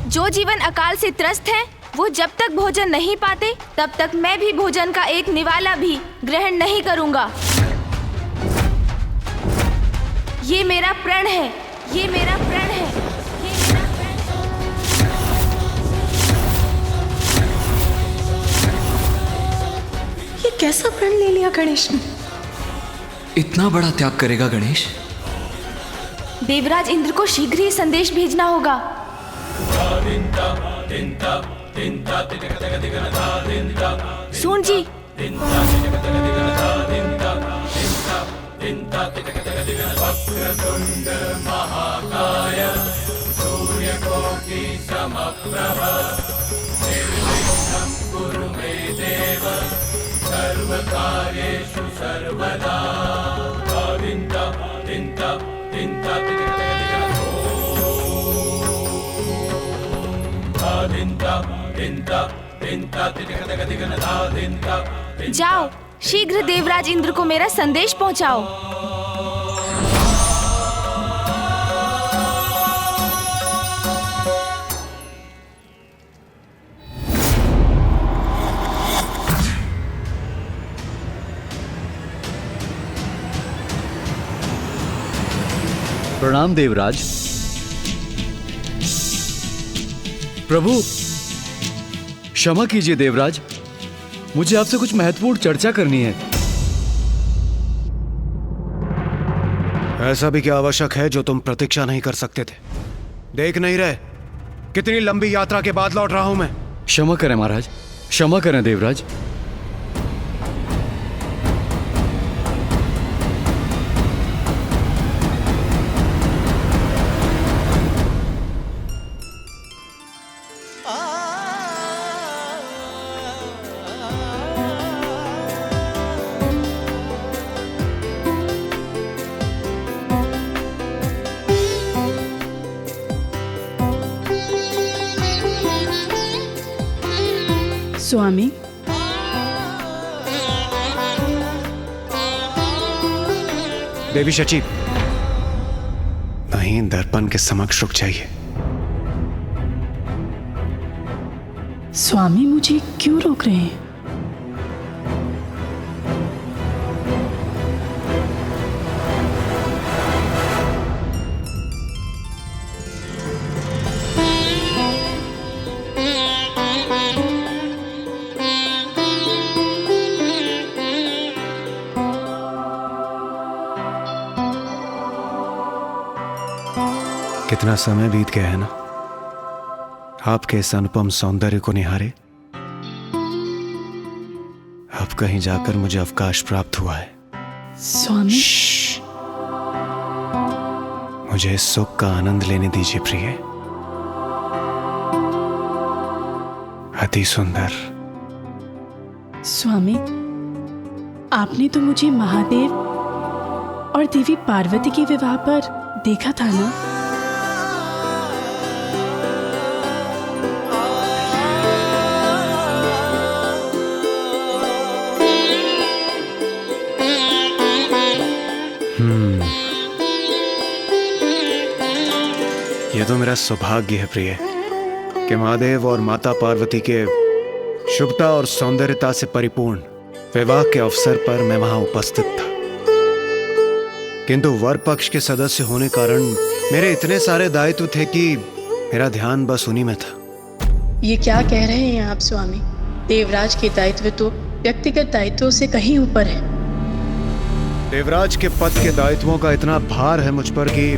जो जीवन अकाल से त्रस्त है, वो जब तक भोजन नहीं पाते तब तक मैं भी भोजन का एक निवाला भी ग्रहण नहीं करूंगा। ये मेरा प्रण है, ये मेरा प्रण है, ये मेरा प्रण है। ये कैसा प्रण ले लिया गणेश ने? इतना बड़ा त्याग करेगा गणेश? देवराज इंद्र को शीघ्र ही संदेश भेजना होगा। सून जी, जाओ, शीघ्र देवराज इंद्र को मेरा संदेश पहुंचाओ। प्रणाम देवराज। प्रभु क्षमा कीजिए देवराज, मुझे आपसे कुछ महत्वपूर्ण चर्चा करनी है। ऐसा भी क्या आवश्यक है जो तुम प्रतीक्षा नहीं कर सकते थे? देख नहीं रहे कितनी लंबी यात्रा के बाद लौट रहा हूं मैं। क्षमा करें महाराज, क्षमा करें देवराज। स्वामी, देवी शची, नहीं दर्पण के समक्ष रुक जाइए। स्वामी मुझे क्यों रोक रहे हैं? कितना समय बीत गया है ना आपके इस अनुपम सौंदर्य को निहारे। अब कहीं जाकर मुझे अवकाश प्राप्त हुआ है। स्वामी, मुझे इस सुख का आनंद लेने दीजिए प्रिय। अति सुंदर। स्वामी, आपने तो मुझे महादेव और देवी पार्वती के विवाह पर देखा था ना? यह तो मेरा सौभाग्य है प्रिय कि महादेव और माता पार्वती के शुभता और सौंदर्यता से परिपूर्ण विवाह के अवसर पर मैं वहां उपस्थित था। किंतु वर पक्ष के सदस्य होने कारण मेरे इतने सारे दायित्व थे कि मेरा ध्यान बस उन्हीं में था। ये क्या कह रहे हैं आप स्वामी? देवराज के दायित्व तो व्यक्तिगत दायित्वों से कहीं ऊपर है। देवराज के पद के दायित्वों का इतना भार है मुझ पर कि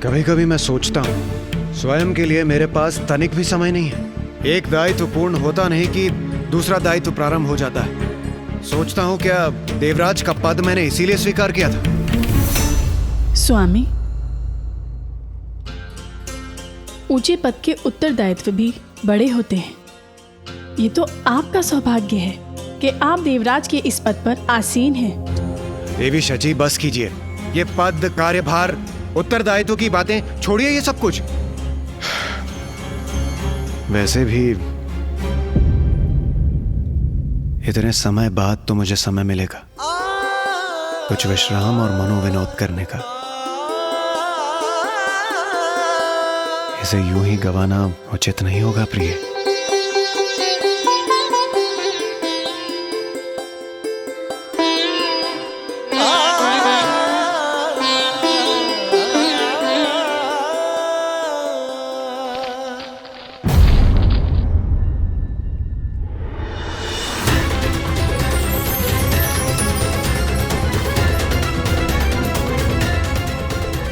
कभी कभी मैं सोचता हूँ स्वयं के लिए मेरे पास तनिक भी समय नहीं है। एक दायित्व पूर्ण होता नहीं कि दूसरा दायित्व प्रारंभ हो जाता है। सोचता हूँ क्या देवराज का पद मैंने इसीलिए स्वीकार किया था? स्वामी, ऊंचे पद के उत्तरदायित्व भी बड़े होते हैं। ये तो आपका सौभाग्य है कि आप देवराज के इस पद पर आसीन हैं। देवी शची, बस कीजिए। ये पद, कार्यभार, उत्तरदायित्व की बातें छोड़िए ये सब कुछ। वैसे भी इतने समय बाद तो मुझे समय मिलेगा कुछ विश्राम और मनोविनोद करने का। इसे यूं ही गंवाना उचित नहीं होगा प्रिय।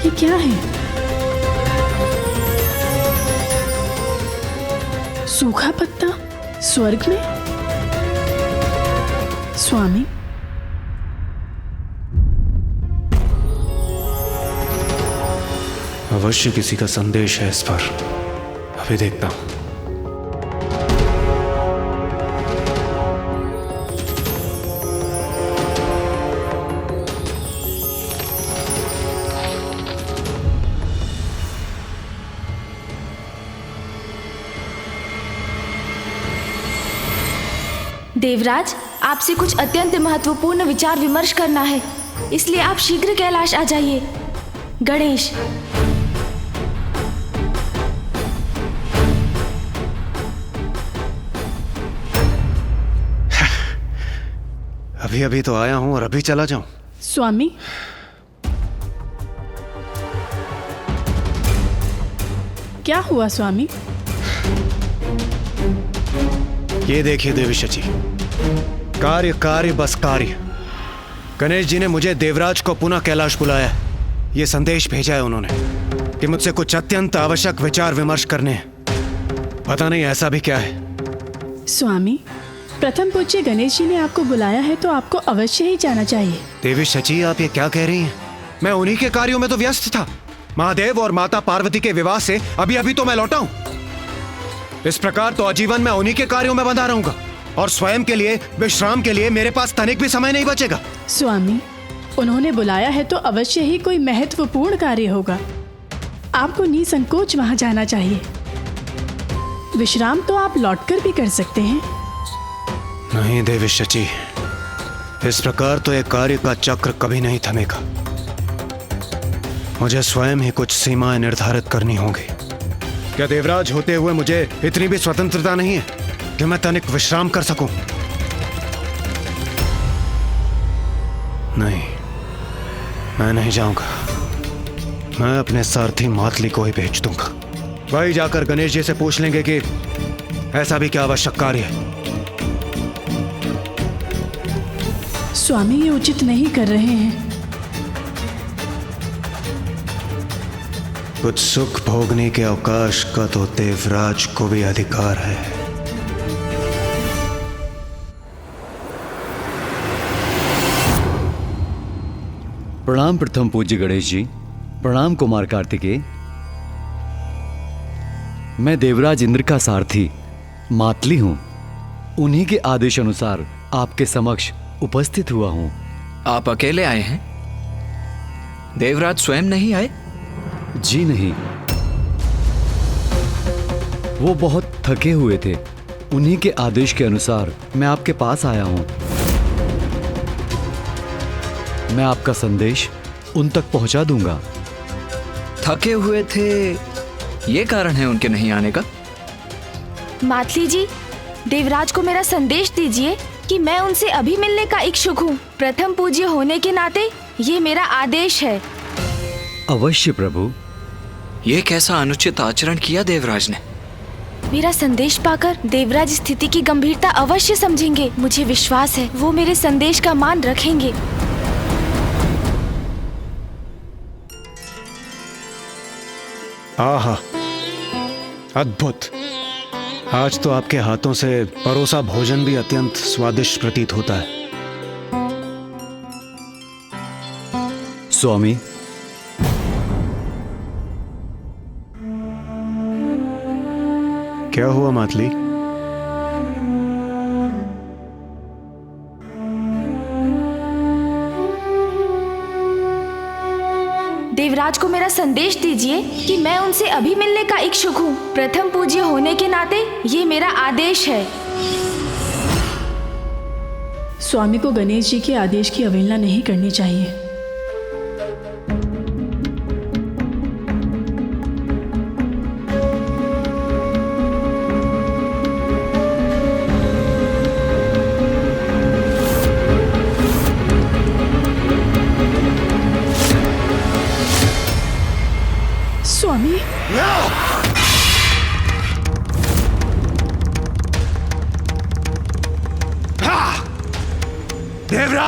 ये क्या है? सूखा पत्ता स्वर्ग में? स्वामी, अवश्य किसी का संदेश है इस पर, अभी देखता हूं। देवराज, आपसे कुछ अत्यंत महत्वपूर्ण विचार विमर्श करना है, इसलिए आप शीघ्र कैलाश आ जाइए। गणेश। अभी अभी तो आया हूं और अभी चला जाऊं? स्वामी, क्या हुआ स्वामी? ये देखिए देवी शची, कार्य कार्य बस कार्य। गणेश जी ने मुझे देवराज को पुनः कैलाश बुलाया। ये संदेश भेजा है उन्होंने कि मुझसे कुछ अत्यंत आवश्यक विचार विमर्श करने हैं। पता नहीं ऐसा भी क्या है। स्वामी, प्रथम पूज्य गणेश जी ने आपको बुलाया है तो आपको अवश्य ही जाना चाहिए। देवी शची, आप ये क्या कह रही हैं? मैं उन्हीं के कार्यों में तो व्यस्त था। महादेव और माता पार्वती के विवाह से अभी अभी तो मैं लौटा हूं। इस प्रकार तो आजीवन मैं उन्हीं के कार्यों में बंधा रहूंगा और स्वयं के लिए, विश्राम के लिए मेरे पास तनिक भी समय नहीं बचेगा। स्वामी, उन्होंने बुलाया है तो अवश्य ही कोई महत्वपूर्ण कार्य होगा। आपको निसंकोच वहां जाना चाहिए। विश्राम तो आप लौटकर भी कर सकते हैं। नहीं देवी शची, इस प्रकार तो एक कार्य का चक्र कभी नहीं थमेगा। मुझे स्वयं ही कुछ सीमाएं निर्धारित करनी होंगी। क्या देवराज होते हुए मुझे इतनी भी स्वतंत्रता नहीं है कि मैं तनिक विश्राम कर सकूं? नहीं, मैं नहीं जाऊंगा। मैं अपने सारथी मातली को ही भेज दूंगा। वही जाकर गणेश जी से पूछ लेंगे कि ऐसा भी क्या आवश्यक कार्य है। स्वामी, ये उचित नहीं कर रहे हैं। कुछ सुख भोगने के अवकाश का तो देवराज को भी अधिकार है। प्रणाम प्रथम पूज्य गणेश जी। प्रणाम कुमार कार्तिकेय। मैं देवराज इंद्र का सारथी मातली हूं। उन्हीं के आदेश अनुसार आपके समक्ष उपस्थित हुआ हूं। आप अकेले आए हैं? देवराज स्वयं नहीं आए? जी नहीं, वो बहुत थके हुए थे। उन्हीं के आदेश के अनुसार मैं आपके पास आया हूं। मैं आपका संदेश उन तक पहुंचा दूंगा। थके हुए थे, ये कारण है उनके नहीं आने का? मातली जी, देवराज को मेरा संदेश दीजिए कि मैं उनसे अभी मिलने का इच्छुक हूँ। प्रथम पूज्य होने के नाते ये मेरा आदेश है। अवश्य प्रभु। ये कैसा अनुचित आचरण किया देवराज ने? मेरा संदेश पाकर देवराज स्थिति की गंभीरता अवश्य समझेंगे। मुझे विश्वास है वो मेरे संदेश का मान रखेंगे। आहा, अद्भुत। आज तो आपके हाथों से परोसा भोजन भी अत्यंत स्वादिष्ट प्रतीत होता है। स्वामी, क्या हुआ मातली? देवराज को मेरा संदेश दीजिए कि मैं उनसे अभी मिलने का इच्छुक हूँ। प्रथम पूज्य होने के नाते ये मेरा आदेश है। स्वामी को गणेश जी के आदेश की अवहेलना नहीं करनी चाहिए।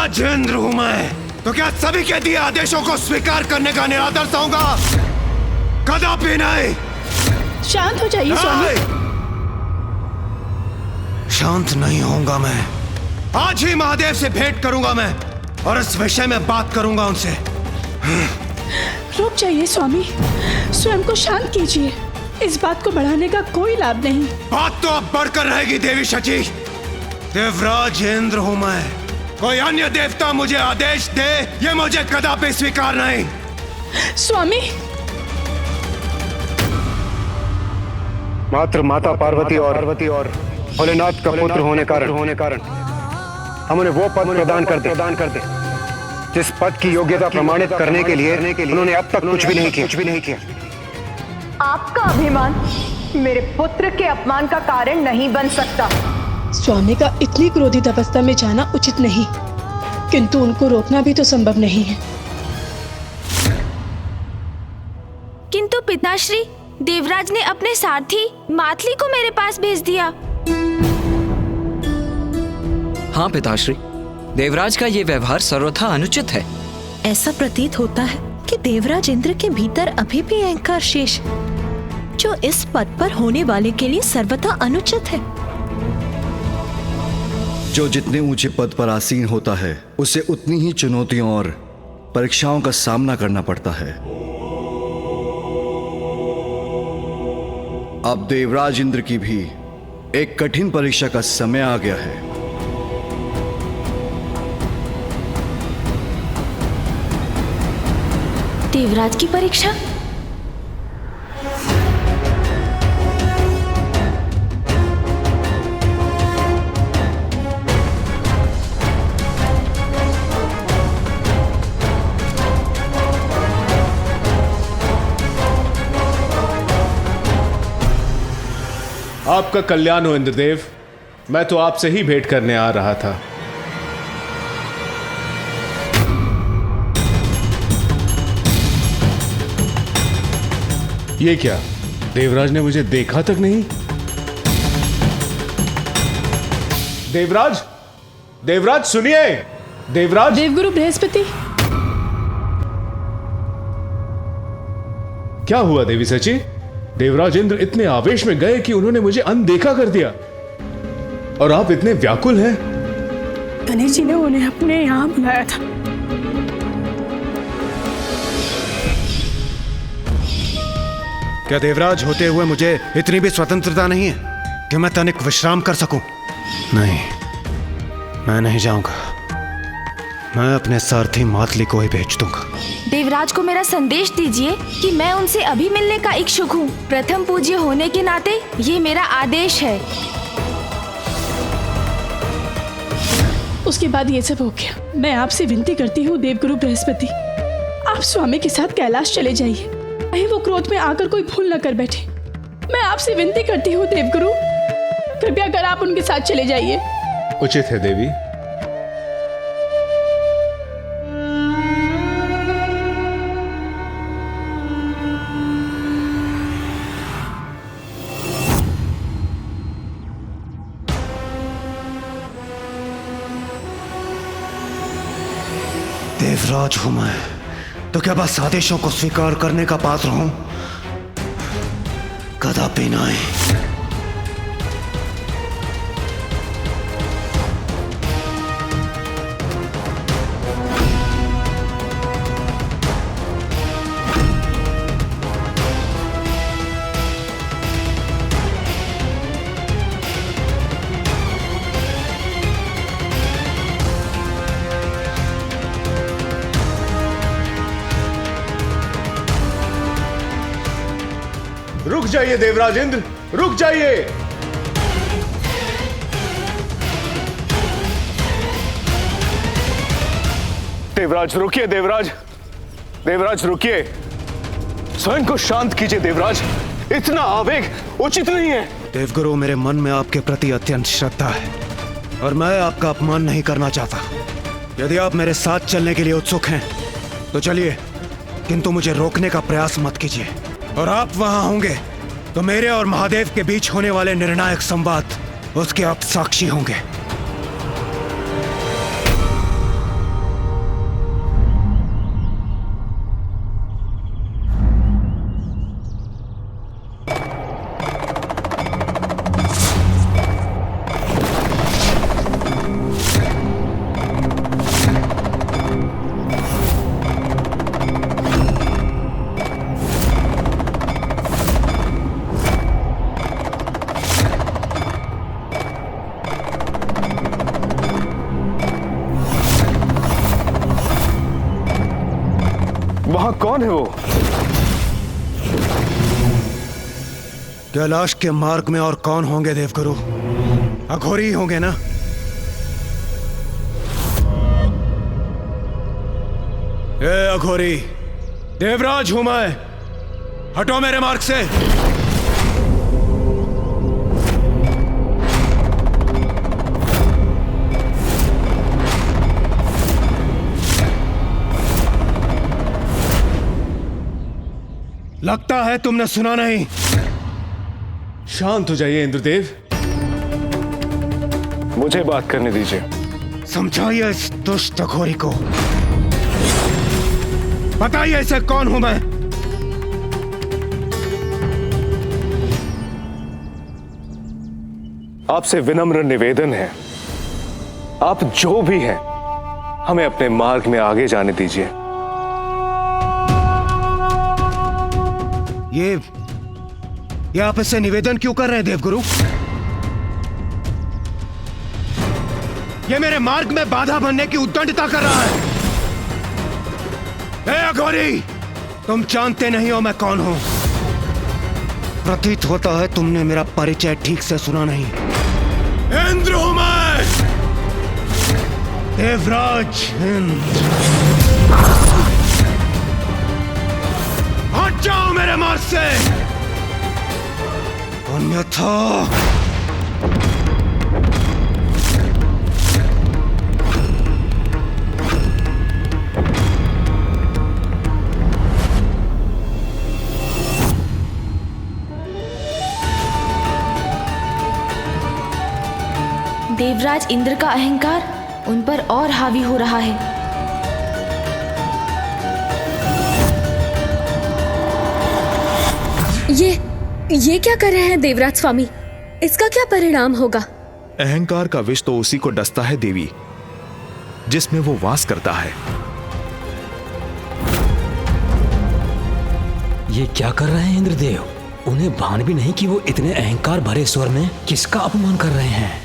देवराज इंद्र हूं मैं, तो क्या सभी के दिए आदेशों को स्वीकार करने का निरादर चाहूंगा? कदापि नहीं। शांत हो जाइए स्वामी। शांत नहीं होऊंगा मैं। आज ही महादेव से भेंट करूंगा मैं और इस विषय में बात करूंगा उनसे। रुक जाइए स्वामी, स्वयं को शांत कीजिए। इस बात को बढ़ाने का कोई लाभ नहीं। बात तो अब बढ़कर रहेगी देवी शची। देवराज इंद्र हूं मैं, कोई अन्य देवता मुझे आदेश दे ये मुझे कदापि स्वीकार नहीं। स्वामी, मात्र माता पार्वती और भोलेनाथ का पुत्र होने कारण हम उन्हें वो पद प्रदान कर दे जिस पद की योग्यता प्रमाणित करने के लिए उन्होंने अब तक कुछ भी नहीं किया। आपका अभिमान मेरे पुत्र के अपमान का कारण नहीं बन सकता। स्वामी का इतनी क्रोधित अवस्था में जाना उचित नहीं, किंतु उनको रोकना भी तो संभव नहीं है। किंतु पिताश्री, देवराज ने अपने सारथी मातली को मेरे पास भेज दिया। हाँ पिताश्री, देवराज का ये व्यवहार सर्वथा अनुचित है। ऐसा प्रतीत होता है कि देवराज इंद्र के भीतर अभी भी अहंकार शेष है, जो इस पद पर होने वाले के लिए सर्वथा अनुचित है। जो जितने ऊंचे पद पर आसीन होता है उसे उतनी ही चुनौतियों और परीक्षाओं का सामना करना पड़ता है। अब देवराज इंद्र की भी एक कठिन परीक्षा का समय आ गया है। देवराज की परीक्षा? आपका कल्याण हो इंद्रदेव, मैं तो आपसे ही भेंट करने आ रहा था। ये क्या, देवराज ने मुझे देखा तक नहीं? देवराज, देवराज सुनिए, देवराज। देवगुरु बृहस्पति। क्या हुआ देवी सची? देवराज इंद्र इतने आवेश में गए कि उन्होंने मुझे अनदेखा कर दिया, और आप इतने व्याकुल हैं। गणेश जी ने उन्हें अपने यहाँ बुलाया था। क्या देवराज होते हुए मुझे इतनी भी स्वतंत्रता नहीं है कि मैं तनिक विश्राम कर सकूं? नहीं, मैं नहीं जाऊंगा। मैं अपने सारथी मातली को ही भेज दूंगा। देवराज को मेरा संदेश दीजिए कि मैं उनसे अभी मिलने का इच्छुक हूँ। प्रथम पूज्य होने के नाते ये मेरा आदेश है। उसके बाद ये सब हो गया। मैं आपसे विनती करती हूँ देवगुरु बृहस्पति, आप स्वामी के साथ कैलाश चले जाइए, कहीं वो क्रोध में आकर कोई भूल न कर बैठे। मैं आपसे विनती करती हूँ देवगुरु, कृपया कर आप उनके साथ चले जाइए। उचित है देवी। देवराज हूं मैं, तो क्या बस आदेशों को स्वीकार करने का पात्र हूं? कदापि नहीं। रुक जाइए देवराज इंद्र, रुक जाइए। देवराज रुकिए, देवराज रुकिए। स्वयं को शांत कीजिए देवराज, इतना आवेग उचित नहीं है। देवगुरु, मेरे मन में आपके प्रति अत्यंत श्रद्धा है और मैं आपका अपमान नहीं करना चाहता। यदि आप मेरे साथ चलने के लिए उत्सुक हैं तो चलिए, किंतु मुझे रोकने का प्रयास मत कीजिए। और आप वहां होंगे तो मेरे और महादेव के बीच होने वाले निर्णायक संवाद उसके आप साक्षी होंगे। वहां कौन है वो? कैलाश के मार्ग में और कौन होंगे देवगुरु? अघोरी होंगे ना? ए अघोरी, देवराज हूं मैं, हटो मेरे मार्ग से। लगता है तुमने सुना नहीं। शांत हो जाइए इंद्रदेव, मुझे बात करने दीजिए। समझाइए इस दुष्ट अघोरी को, बताइए इसे कौन हूं मैं। आपसे विनम्र निवेदन है, आप जो भी हैं, हमें अपने मार्ग में आगे जाने दीजिए। ये आप इससे निवेदन क्यों कर रहे हैं देवगुरु? ये मेरे मार्ग में बाधा बनने की उद्दंडता कर रहा है। ए अघोरी, तुम जानते नहीं हो मैं कौन हूं। प्रतीत होता है तुमने मेरा परिचय ठीक से सुना नहीं। इंद्र हूं मैं, देवराज इंद्र। हट जाओ मेरे मार्ग से, अन्यथा देवराज इंद्र का अहंकार उन पर और हावी हो रहा है। ये क्या कर रहे हैं देवराज स्वामी? इसका क्या परिणाम होगा? अहंकार का विष तो उसी को डसता है देवी, जिसमें वो वास करता है। ये क्या कर रहे हैं इंद्रदेव? उन्हें भान भी नहीं कि वो इतने अहंकार भरे स्वर में किसका अपमान कर रहे हैं।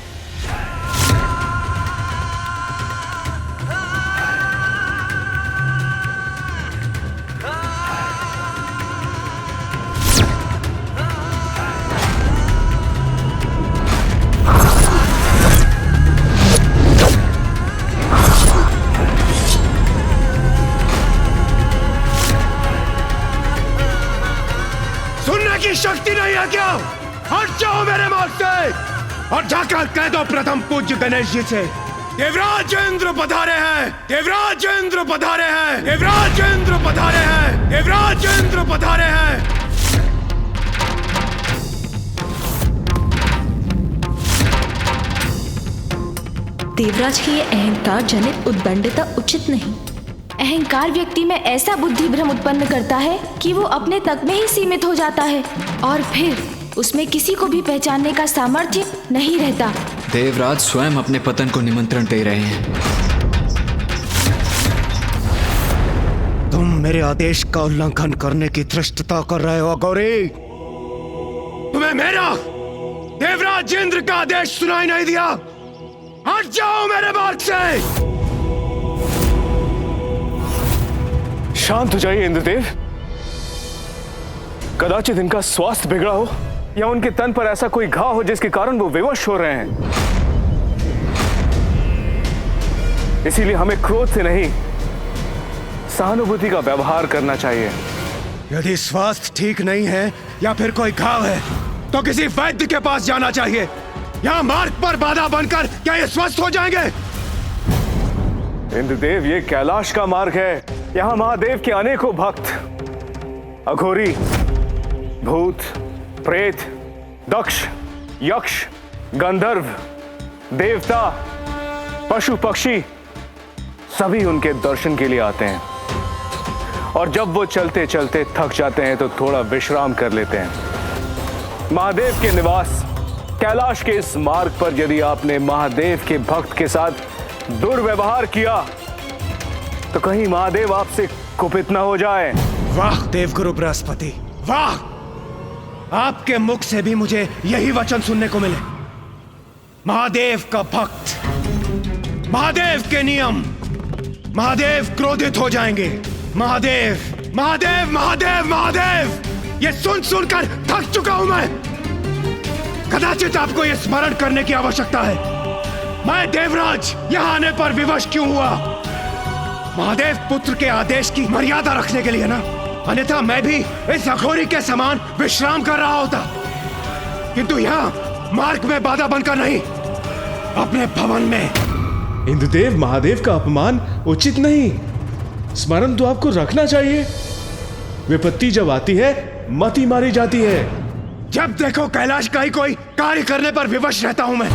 शक्ति नहीं है क्या? हट जाओ मेरे मार्ग से और जाकर कह दो प्रथम पूज्य गणेश जी से, देवराज इंद्र पधारे हैं, देवराज इंद्र पधारे हैं, देवराज इंद्र पधारे हैं, देवराज इंद्र पधारे हैं। देवराज की ये अहंकार जनित उद्दंडता उचित नहीं। अहंकार व्यक्ति में ऐसा बुद्धि भ्रम उत्पन्न करता है कि वो अपने तक में ही सीमित हो जाता है और फिर उसमें किसी को भी पहचानने का सामर्थ्य नहीं रहता। देवराज स्वयं अपने पतन को निमंत्रण दे रहे हैं। तुम मेरे आदेश का उल्लंघन करने की धृष्टता कर रहे हो अघोरी। तुम्हें मेरा देवराज इंद्र का आदेश सुनाई नहीं दिया? हट जाओ मेरे मार्ग से। शांत हो जाइए इंद्रदेव। कदाचित इनका स्वास्थ्य बिगड़ा हो या उनके तन पर ऐसा कोई घाव हो जिसके कारण वो विवश हो रहे हैं। इसीलिए हमें क्रोध से नहीं, सहानुभूति का व्यवहार करना चाहिए। यदि स्वास्थ्य ठीक नहीं है या फिर कोई घाव है तो किसी वैद्य के पास जाना चाहिए। यहाँ मार्ग पर बाधा बनकर क्या ये स्वस्थ हो जाएंगे? इंद्रदेव, ये कैलाश का मार्ग है। यहाँ महादेव के अनेकों भक्त अघोरी, भूत, प्रेत, दक्ष, यक्ष, गंधर्व, देवता, पशु पक्षी सभी उनके दर्शन के लिए आते हैं और जब वो चलते चलते थक जाते हैं तो थोड़ा विश्राम कर लेते हैं। महादेव के निवास कैलाश के इस मार्ग पर यदि आपने महादेव के भक्त के साथ दुर्व्यवहार किया तो कहीं महादेव आपसे कुपित न हो जाए। वाह देवगुरु बृहस्पति, वाह! आपके मुख से भी मुझे यही वचन सुनने को मिले। महादेव का भक्त, महादेव के नियम, महादेव क्रोधित हो जाएंगे, महादेव महादेव महादेव महादेव, ये सुन सुनकर थक चुका हूं मैं। कदाचित आपको ये स्मरण करने की आवश्यकता है, मैं देवराज यहां आने पर विवश क्यों हुआ। महादेव पुत्र के आदेश की मर्यादा रखने के लिए ना, अन्यथा मैं भी इस अघोरी के समान विश्राम कर रहा होता, किंतु यहाँ मार्ग में बाधा बनकर नहीं, अपने भवन में। इंद्रदेव, महादेव का अपमान उचित नहीं। स्मरण तो आपको रखना चाहिए। विपत्ति जब आती है मति मारी जाती है। जब देखो कैलाश का ही कोई कार्य करने पर विवश रहता हूं मैं।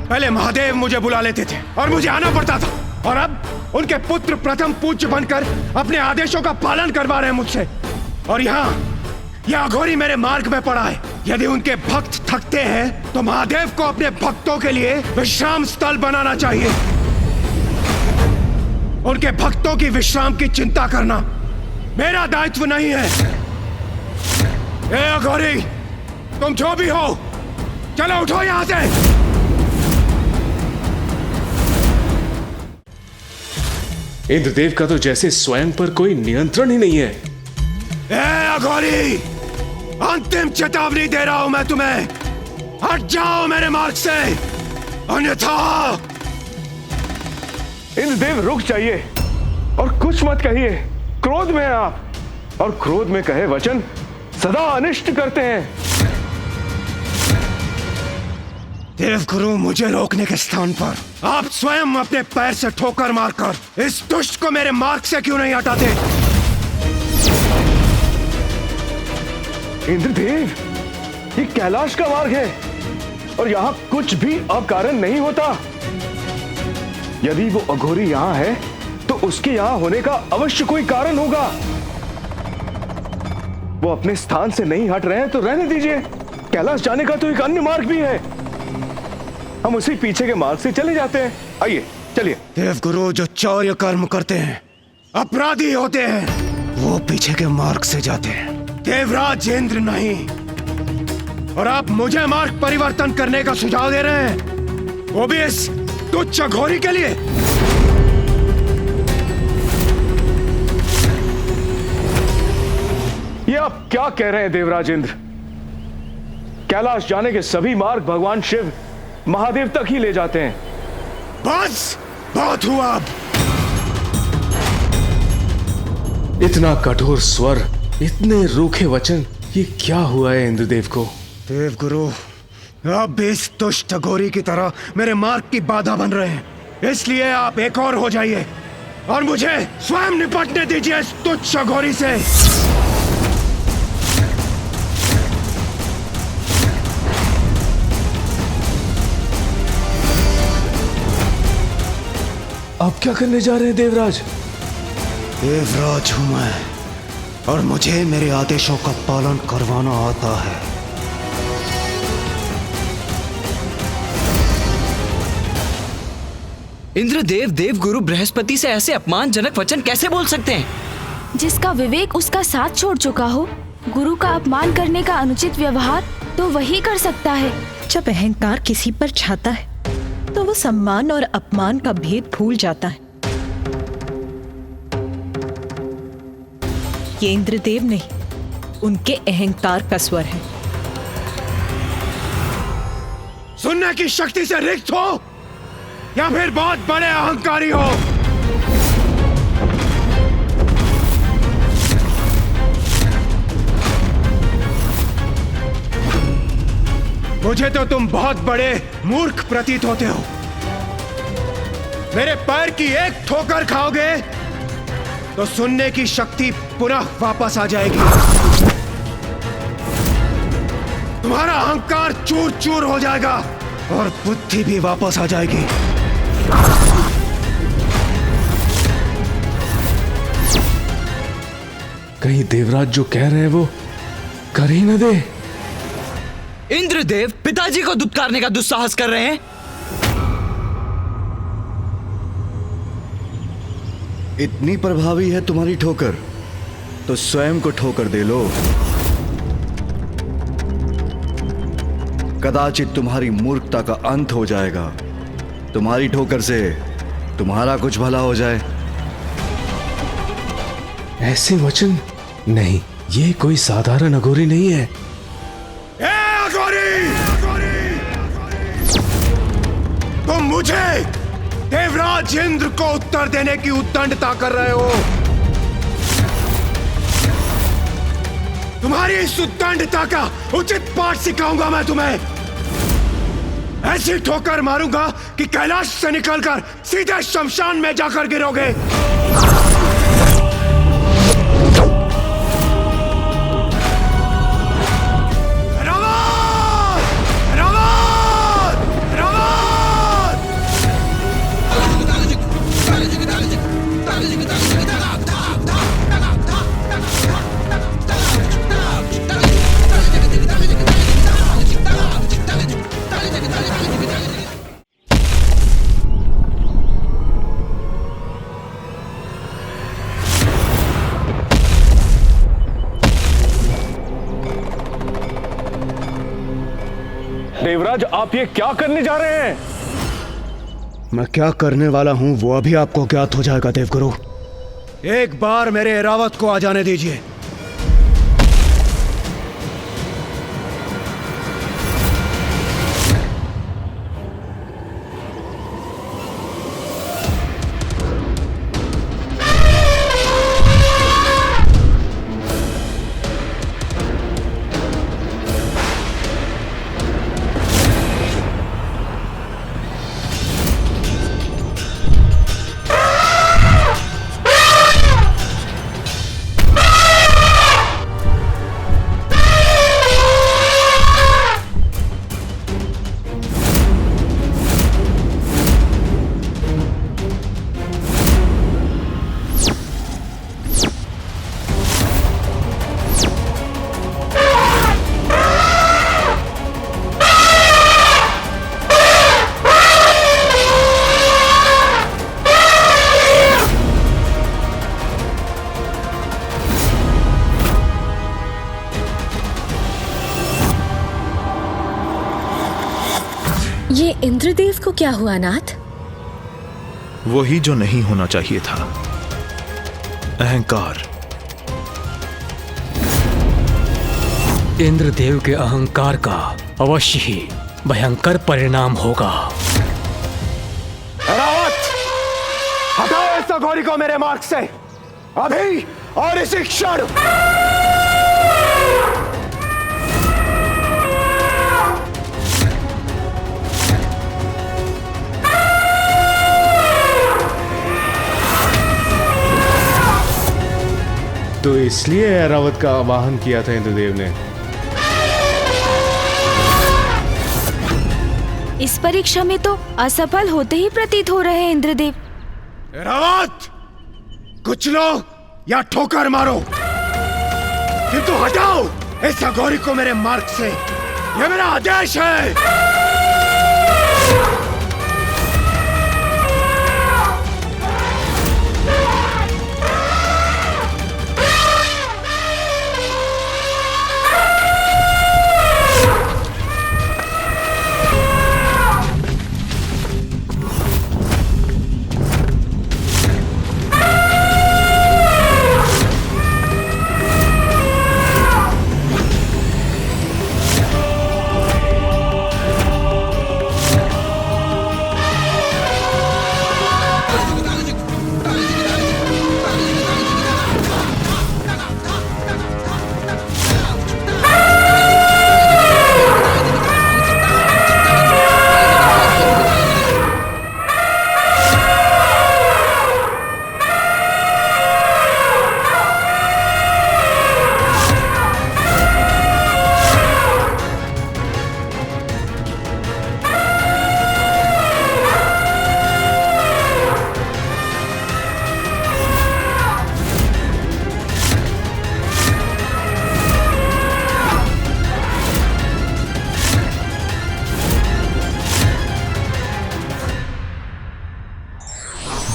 पहले महादेव मुझे बुला लेते थे और मुझे आना पड़ता था, और अब उनके पुत्र प्रथम पूज्य बनकर अपने आदेशों का पालन करवा रहे हैं मुझसे, और यहाँ यह अघोरी मेरे मार्ग में पड़ा है। यदि उनके भक्त थकते हैं तो महादेव को अपने भक्तों के लिए विश्राम स्थल बनाना चाहिए। उनके भक्तों की विश्राम की चिंता करना मेरा दायित्व नहीं है। ए अघोरी, तुम जो भी हो, चलो उठो यहां से। इंद्रदेव का तो जैसे स्वयं पर कोई नियंत्रण ही नहीं है। ए अघोरी, अंतिम चेतावनी दे रहा हूं मैं तुम्हें, हट जाओ मेरे मार्ग से, अन्यथा। इंद्रदेव रुक जाइए और कुछ मत कहिए। क्रोध में हैं आप, और क्रोध में कहे वचन सदा अनिष्ट करते हैं। देवगुरु, मुझे रोकने के स्थान पर आप स्वयं अपने पैर से ठोकर मारकर इस दुष्ट को मेरे मार्ग से क्यों नहीं हटाते? इंद्रदेव, ये कैलाश का मार्ग है और यहाँ कुछ भी अकारण नहीं होता। यदि वो अघोरी यहाँ है तो उसके यहाँ होने का अवश्य कोई कारण होगा। वो अपने स्थान से नहीं हट रहे हैं तो रहने दीजिए। कैलाश जाने का तो एक अन्य मार्ग भी है, हम उसी पीछे के मार्ग से चले जाते हैं। आइए चलिए। देवगुरु, जो चौर्य कर्म करते हैं, अपराधी होते हैं, वो पीछे के मार्ग से जाते हैं, देवराज इंद्र नहीं। और आप मुझे मार्ग परिवर्तन करने का सुझाव दे रहे हैं, वो भी इस तुच्छ अघोरी के लिए। ये आप क्या कह रहे हैं देवराज इंद्र? कैलाश जाने के सभी मार्ग भगवान शिव महादेव तक ही ले जाते हैं। बस, बहुत हुआ अब। इतना कठोर स्वर, इतने रूखे वचन, ये क्या हुआ है इंद्रदेव को? देवगुरु, आप भी इस दुष्ट अघोरी की तरह मेरे मार्ग की बाधा बन रहे हैं, इसलिए आप एक और हो जाइए और मुझे स्वयं निपटने दीजिए इस तुच्छ अघोरी से। आप क्या करने जा रहे हैं देवराज? देवराज हूं मैं, और मुझे मेरे आदेशों का पालन करवाना आता है। इंद्रदेव देवगुरु बृहस्पति से ऐसे अपमानजनक वचन कैसे बोल सकते हैं? जिसका विवेक उसका साथ छोड़ चुका हो, गुरु का अपमान करने का अनुचित व्यवहार तो वही कर सकता है। जब अहंकार किसी पर छाता है तो वो सम्मान और अपमान का भेद भूल जाता है। ये इंद्रदेव नहीं, उनके अहंकार का स्वर है। सुनने की शक्ति से रिक्त हो या फिर बहुत बड़े अहंकारी हो। मुझे तो तुम बहुत बड़े मूर्ख प्रतीत होते हो। मेरे पैर की एक ठोकर खाओगे तो सुनने की शक्ति पुनः वापस आ जाएगी। तुम्हारा अहंकार चूर चूर हो जाएगा और बुद्धि भी वापस आ जाएगी। कहीं देवराज जो कह रहे हैं वो कर ही न दे। इंद्रदेव पिताजी को दुत्कारने का दुस्साहस कर रहे हैं। इतनी प्रभावी है तुम्हारी ठोकर तो स्वयं को ठोकर दे लो। कदाचित तुम्हारी मूर्खता का अंत हो जाएगा। तुम्हारी ठोकर से तुम्हारा कुछ भला हो जाए। ऐसे वचन नहीं, ये कोई साधारण अघोरी नहीं है। तुम मुझे देवराज इंद्र को उत्तर देने की उद्दंडता कर रहे हो। तुम्हारी इस उद्दंडता का उचित पाठ सिखाऊंगा मैं तुम्हें। ऐसी ठोकर मारूंगा कि कैलाश से निकलकर सीधे शमशान में जाकर गिरोगे। देवराज, आप ये क्या करने जा रहे हैं? मैं क्या करने वाला हूं वो अभी आपको ज्ञात हो जाएगा देवगुरु। एक बार मेरे ऐरावत को आ जाने दीजिए। ये इंद्रदेव को क्या हुआ नाथ? वही जो नहीं होना चाहिए था, अहंकार। इंद्रदेव के अहंकार का अवश्य ही भयंकर परिणाम होगा। ऐरावत, हटाओ इस अघोरी को मेरे मार्ग से, अभी और इसी क्षण। तो इसलिए ऐरावत का आवाहन किया था इंद्रदेव ने। इस परीक्षा में तो असफल होते ही प्रतीत हो रहे हैं इंद्रदेव। ऐरावत, कुचलो या ठोकर मारो, किंतु हटाओ इस अघोरी को मेरे मार्ग से, यह मेरा आदेश है।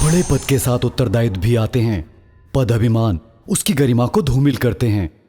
बड़े पद के साथ उत्तरदायित्व भी आते हैं। पद अभिमान उसकी गरिमा को धूमिल करते हैं।